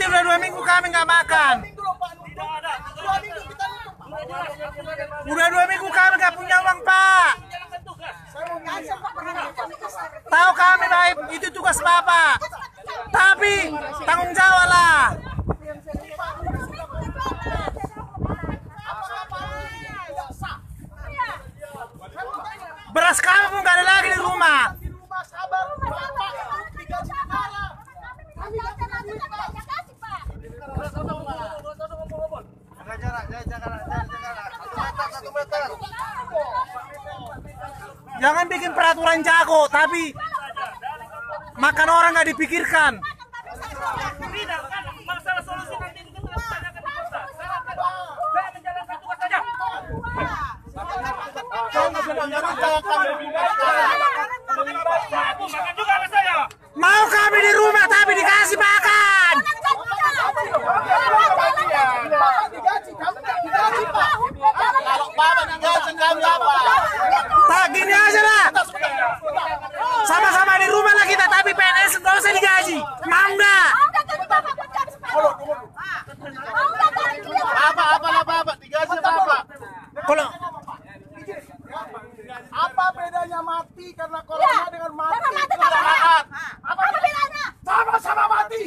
Berarti udah 2 minggu kami nggak makan. Udah 2 minggu kami nggak punya uang, Pak. Tahu kami baik, itu tugas Bapak. Tapi tanggung jawab lah. Beras kami pun nggak ada lagi di rumah. Jangan bikin peraturan jago, tapi makan orang nggak dipikirkan. Tidak kan masalah solusi nanti itu kita tanyakan di pusat. Saya menjalankan tugas saja. Aku makan juga sama saya. Mau kami di rumah tapi dikasih makan. Tak gini aja lah. Sama-sama di rumah lah kita, tapi PNS nggak usah digaji. Mau nggak? Apa digaji apa? Kalau Apa bedanya mati karena corona dengan mati? Apa bedanya? Sama-sama mati.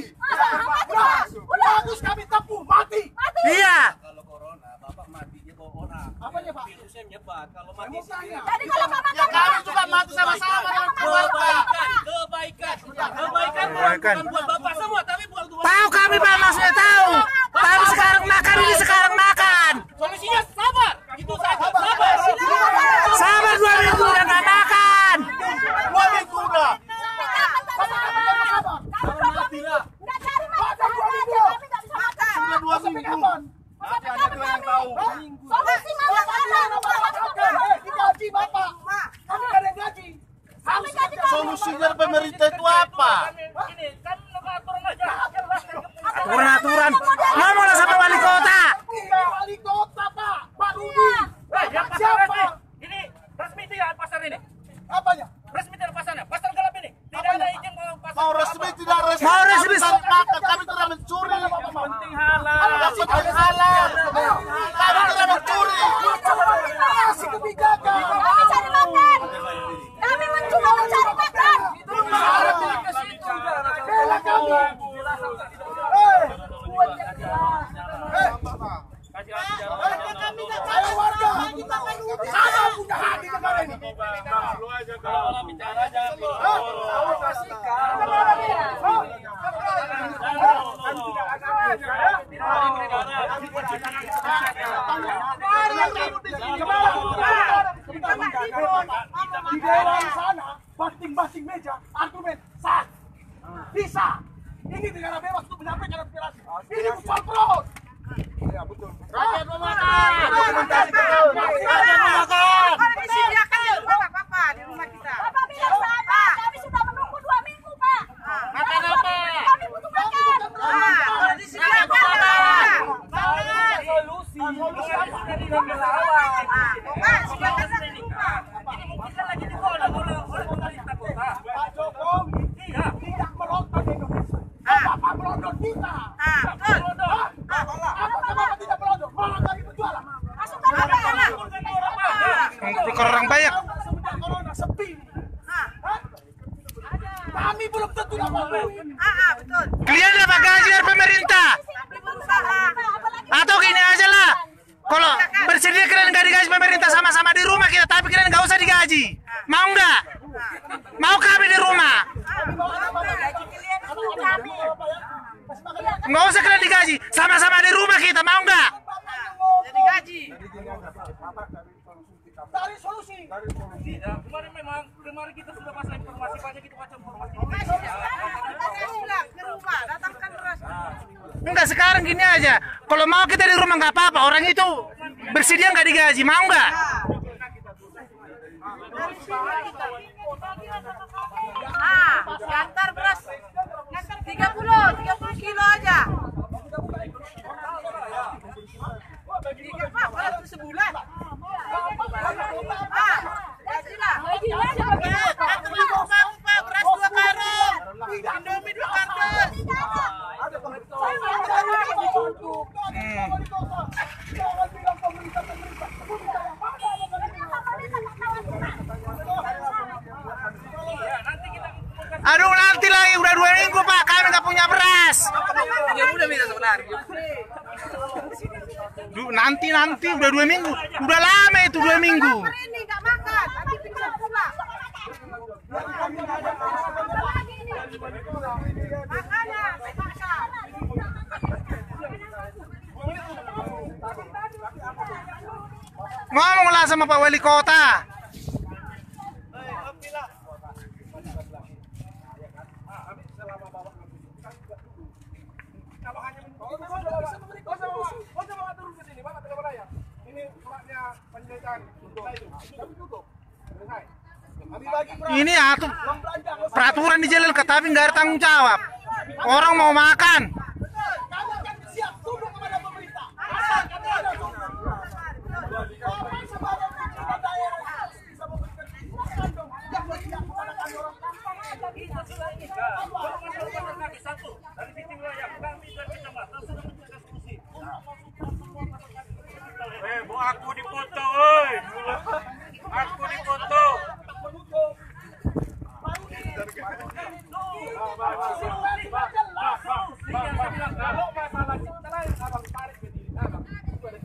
Bagus kami tempuh mati. iya. Kalau corona, Bapak matinya bawa orang. Apanya, Pak? Virusnya menyebar. Kalau mati Jadi kalau Bapak Ya kami juga mati sama-sama dengan keluarga. kebaikan bukan buat Bapak semua, tapi buat dua. Tahu kami Pak, maksudnya tahu. Tapi sekarang makan ini sekarang makan. Solusinya sabar. Itu saja. Sabar. Sabar 2 minggu udah nggak makan. 2 minggu udah. nggak cari makan, kami nggak bisa makan. Sudah 2 minggu. Ada yang tahu. Solusi makan Digaji Bapak. Kami nggak ada gaji. Solusinya pemerintah itu apa? Ini kan aturan aja. Aturan-aturan. Ngomonglah sama wali kota. Wali kota Pak. Pak Rudi. Yang pasar Siapa? resmi. Ini resmi tidak pasar ini. Apanya? Resmi tidak pasarnya. Pasar gelap ini. Tidak ada izin mau pasar. Mau resmi tidak resmi? Mau resmi. Makan kami tidak mencuri. Penting halal. Penting halal. Kami tidak mencuri. Kasih kebijakan. Kami cari makan. Kami mencoba mencari makan. Bela kami. Ayo warga. Saya punya hati negara ini. Kalau bicara jangan Di daerah sana, banting-banting meja, argumen sah, bisa. Ini negara bebas untuk menyampaikan aspirasi. Ini bukan perut. Ya betul. Rakyat memakan. Rakyat memakan. Disediakan di rumah Bapak, di rumah kita. Bapak bilang sabar, kami sudah menunggu 2 minggu, Pak. Makan apa? Kami butuh makan. Disediakan. Solusi. Dari relawan. Pak, silakan Ini mungkin kan lagi digoda oleh pemerintah kota. Pak Jokowi Iya. tidak meronta di Indonesia. Bapak melondot kita. Apa Bapak tidak melondot? Malah kami berjualan. Masukkan makan. Tukar orang banyak. Semenjak corona sepi. Hah? Kami belum tentu dapat duit. Betul. Kalian dapat gaji dari pemerintah. Kami berusaha. Atau gini aja lah. Kalau bersedia kalian nggak digaji pemerintah sama-sama di rumah kita, tapi kalian nggak usah digaji. Mau nggak? Mau kami di rumah? Nggak usah kalian digaji, sama-sama di rumah kita, mau nggak? Jadi gaji. Cari solusi. Tidak. Kemarin kita sudah pasang informasi banyak itu macam informasi. Ke rumah, datangkan beras. Enggak, sekarang gini aja. Kalau mau kita di rumah nggak apa-apa, orang itu bersedia nggak digaji, mau nggak? Diantar beras 30 kilo aja. Pak, kalau itu sebulan. Gajilah. Aku mau kamu Pak, beras 2 karung. Indomie 2 karung. Aduh, nanti lagi udah 2 minggu Pak, kami nggak punya beras. Dia udah minta sebenarnya. Duh, nanti udah 2 minggu, udah lama itu 2 minggu. Hari ini nggak makan, nanti pingsan pula. Makanya, terpaksa. Ngomonglah sama Pak Wali Kota. Ini atuh peraturan dijalankan tapi nggak ada tanggung jawab. Orang mau makan. Aku dipoto, oi. Aku dipoto. Kalau masalah kita lain, abang tarik ke diri abang. Itu ada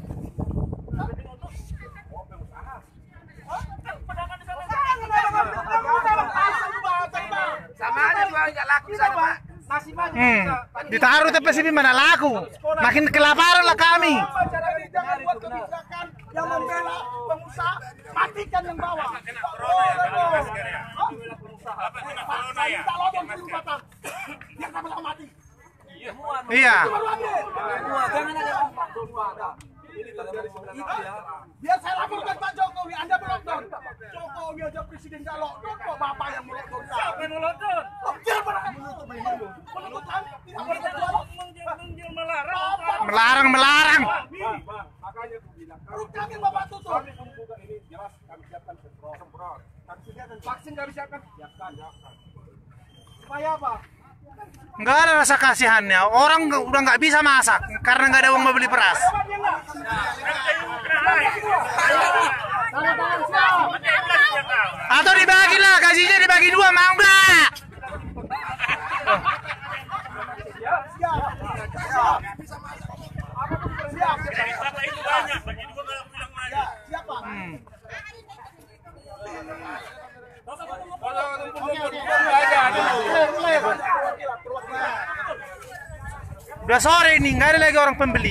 sama aja juga nggak laku sana Pak. Masih banyak. Ditaruh TPS mana laku. Makin kelaparan lah kami. Jangan buat kebijakan yang membela pengusaha, matikan yang bawah. Kena corona ya, kalau masker ya. Apa kena corona ya? Tak lodong di Batam. Biar sama-sama mati. Iya. Jangan ada ini terjadi sebenarnya itu ya. Biar saya laporkan Pak Jokowi, Anda melodon. Jokowi aja presiden gak lockdown, kok Bapak yang melodon. Siapa yang melodon? Jangan pernah menutup ini. Menutup kami, tidak boleh berjualan. Melarang. Makanya aku bilang, kalau kami Bapak tutup. Kami membuka ini, jelas kami siapkan semprot. Kami sediakan vaksin kami siapkan. Siapkan. Supaya apa? Nggak ada rasa kasihannya. Orang udah nggak bisa masak karena nggak ada uang mau beli beras. Atau dibagi lah, gajinya dibagi 2, mau nggak? Udah sore ini, nggak ada lagi orang pembeli.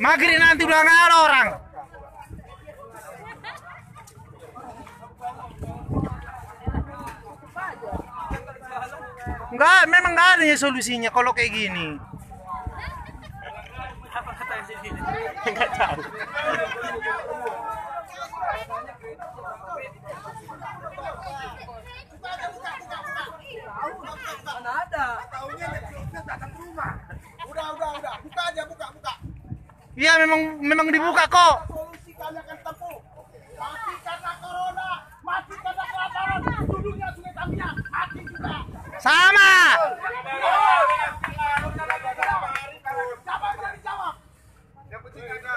Maghrib nanti udah nggak ada orang. Enggak, memang nggak ada solusinya kalau kayak gini. Nggak tahu. Mana ada? Tahunya datang ke rumah. Udah. Buka aja, buka. Iya, memang dibuka kok. Solusi kami akan tempuh. Mati karena corona, mati karena kelaparan. Dulunya Sungai Tamiya, mati juga. Sama. Siapa yang jadi jawab? Yang penting ada.